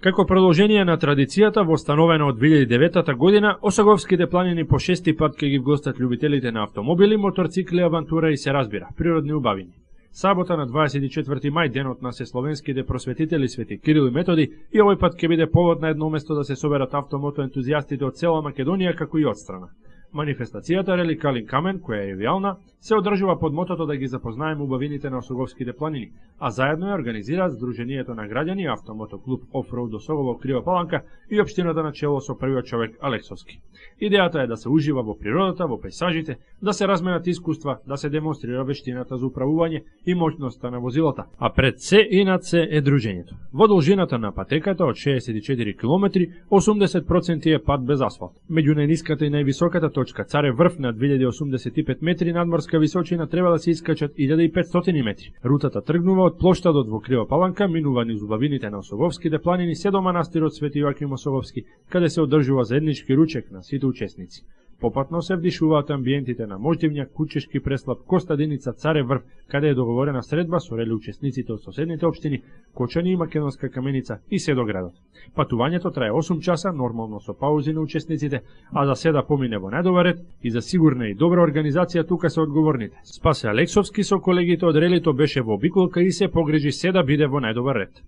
Како продолжение на традицијата востановена од 2009 година, Осоговските планини по шести пат ќе ги вгостат љубителите на автомобили, моторцикли, авантура и се разбира, природни убавини. Сабота на 24 мај, денот на сесловенските просветители Свети Кирил и Методи, и овој пат ќе биде повод на едно место да се соберат автомотоентузијастите од цела Македонија како и одстрана. Манифестацијата Рели Калин Камен, која е јавна, се одржува под мотото да ги запознаеме убавините на Осоговските планини, а заедно ја организираат Сдруженијето на граѓани, Автомотоклуб Офроуд Осогово Крива Паланка и општината на чело со првиот човек Алексовски. Идејата е да се ужива во природата, во пејсажите, да се разменат искуства, да се демонстрира вештината за управување и моќноста на возилата, а пред се и над се е дружењето. Во должината на патеката од 64 км, 80% е пат без асфалт. Меѓу најниската и највисоката точка Царев врв на 2085 метри надморска височина треба да се искачат 1500 метри. Рутата тргнува од плоштадот во Крива Паланка, минува низ убавините на Осоговските планини, се до манастирот Свети Јоаким Осоговски, каде се одржува заеднички ручек на сите учесници. Попатно се вдишуваат амбиентите на Мождивњак, Кучешки преслап, Костадиница, Царев врв, каде е договорена средба со рели учесниците од соседните општини, Кочани и Македонска Каменица и се до градот. Патувањето трае 8 часа, нормално со паузи на учесниците, а за се да помине во најдобар ред и за сигурна и добра организација тука се одговорните. Спасе Алексовски со колегите од релито беше во обиколка и се погрежи се да биде во најдобар ред.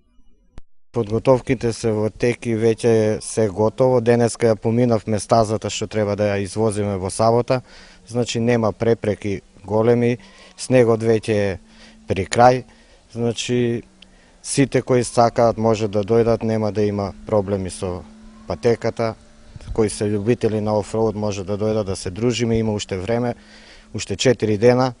Подготовките се во тек и веќе се готово. Денеска ја поминавме стазата што треба да ја извозиме во сабота. Значи нема препреки големи, снегот веќе е при крај. Значи сите кои сакаат може да дојдат, нема да има проблеми со патеката. Кои се љубители на офроуд може да дојдат да се дружиме, има уште време, уште 4 дена.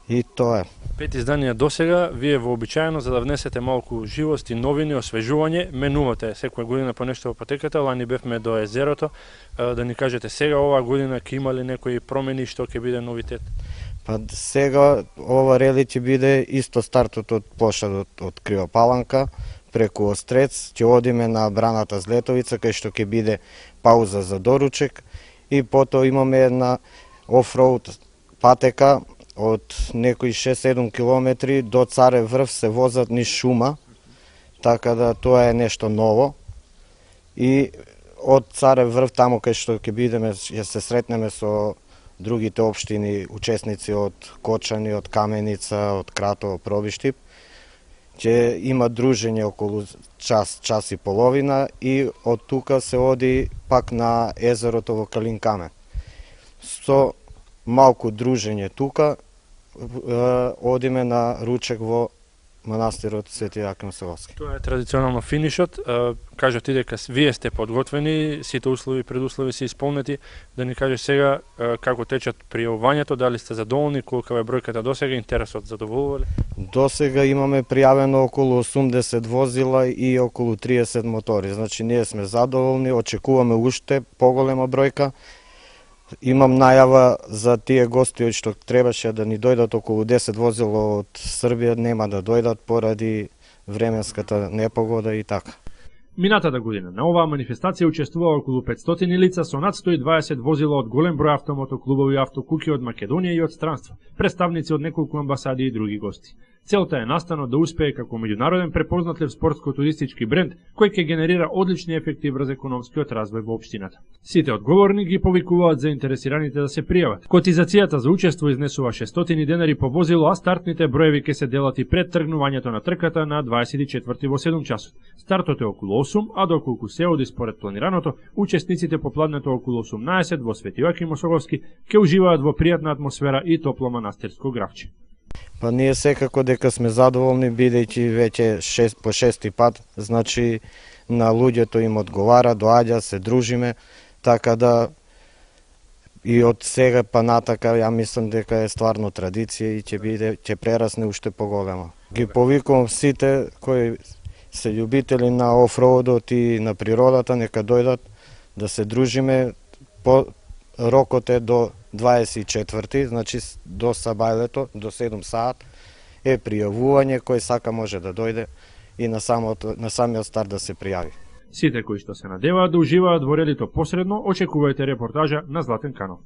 И тоа е. 5 изданија досега, вие вообичаено за да внесете малку живост и новини, освежување, менувате секоја година по нешто во патеката. Лани бевме до езерото, да ни кажете сега оваа година ќе има ли некои промени, што ќе биде новитет? Па сега ова рели ќе биде исто стартот од плошадот од Крива Паланка преку Острец, ќе одиме на браната Злетовица кај што ќе биде пауза за доручек и потоа имаме една офроуд патека од некои 6-7 километри до Царев врв се возат низ шума, така да тоа е нешто ново. И од Царев врв, таму кај што ќе бидеме, ќе се сретнеме со другите општини, учесници од Кочани, од Каменица, од Кратово, Пробиштип, ќе има дружење околу час и половина и од тука се оди пак на езерото во Калин Камен. Со малку дружење тука, одиме на ручек во манастирот Свети Јоаким Осоговски. Тоа е традиционално финишот. Кажете дека вие сте подготвени, сите услови, предуслови се исполнети. Да ни кажеш сега како течат пријавувањето, дали сте задоволни, колка е бројката досега, интересот задоволува ли? Досега имаме пријавено околу 80 возила и околу 30 мотори. Значи ние сме задоволни, очекуваме уште поголема бројка. Имам најава за тие гости што требаше да ни дојдат околу 10 возила од Србија, нема да дојдат поради временската непогода и така. Минатата година на оваа манифестација учествува околу 500 лица со над 120 возила од голем број автомотоклубови и автокуки од Македонија и од странство, представници од неколку амбасади и други гости. Целта е настанот да успее како меѓународен препознатлив спортско-туристички бренд кој ќе генерира одлични ефекти врз економскиот развој во општината. Сите одговорни ги повикуваат заинтересираните да се пријават. Котизацијата за учество изнесува 600 денари по возило, а стартните броеви ќе се делат и пред тргнувањето на трката на 24 во 7 часот. Стартот е околу 8, а доколку се оди според планираното, учесниците по пладнето околу 18 во Свети Јоаким Осоговски ќе уживаат во пријатна атмосфера и топло манастирско гравче. Па ние секако дека сме задоволни, бидејќи веќе по шести пат, значи на луѓето им одговара, доаѓа, се дружиме, така да и од сега па натака ја мислам дека е стварно традиција и ќе прерасне уште поголема. Ги повикувам сите кои се љубители на офроудот и на природата, нека дојдат да се дружиме. Рокот е до 24, значи до сабајлето, до 7 саат е пријавување, кој сака може да дојде и на самиот старт да се пријави. Сите кои што се надеваат да уживаат во релито посредно, очекувајте репортажа на Златен канал.